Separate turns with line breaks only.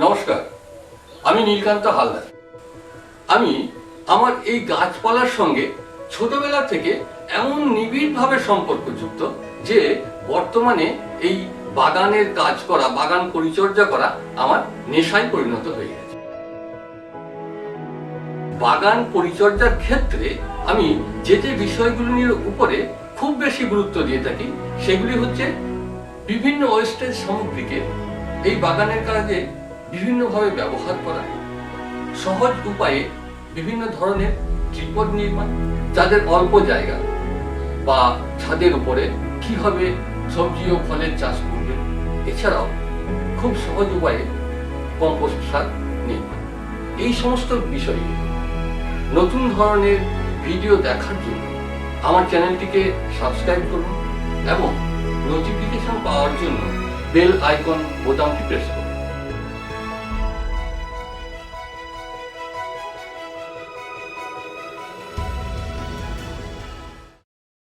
নমস্কার, আমি নীলকান্ত হালদার। আমি আমার এই গাছপালার সঙ্গে ছোটবেলা থেকে এমন নিবিড়ভাবে সম্পর্কযুক্ত যে বর্তমানে এই বাগানের কাজ করা, বাগান পরিচর্যা করা আমার নেশায় পরিণত হয়ে গেছে। বাগান পরিচর্যার ক্ষেত্রে আমি যে বিষয়গুলির উপরে খুব বেশি গুরুত্ব দিয়ে থাকি সেগুলি হচ্ছে বিভিন্ন ওয়েস্টেজ সামগ্রীকে এই বাগানের কাজে বিভিন্নভাবে ব্যবহার করা, সহজ উপায়ে বিভিন্ন ধরনের ট্রিপড নির্মাণ, যাদের অল্প জায়গা বা ছাদের উপরে কিভাবে সবজি ও ফলের চাষ করবে, এছাড়াও খুব সহজ উপায়ে কম্পোস্ট সার নির্মাণ। এই সমস্ত বিষয়ে নতুন ধরনের ভিডিও দেখার জন্য আমার চ্যানেলটিকে সাবস্ক্রাইব করুন এবং নোটিফিকেশন পাওয়ার জন্য বেল আইকন বোতামটি প্রেস করুন।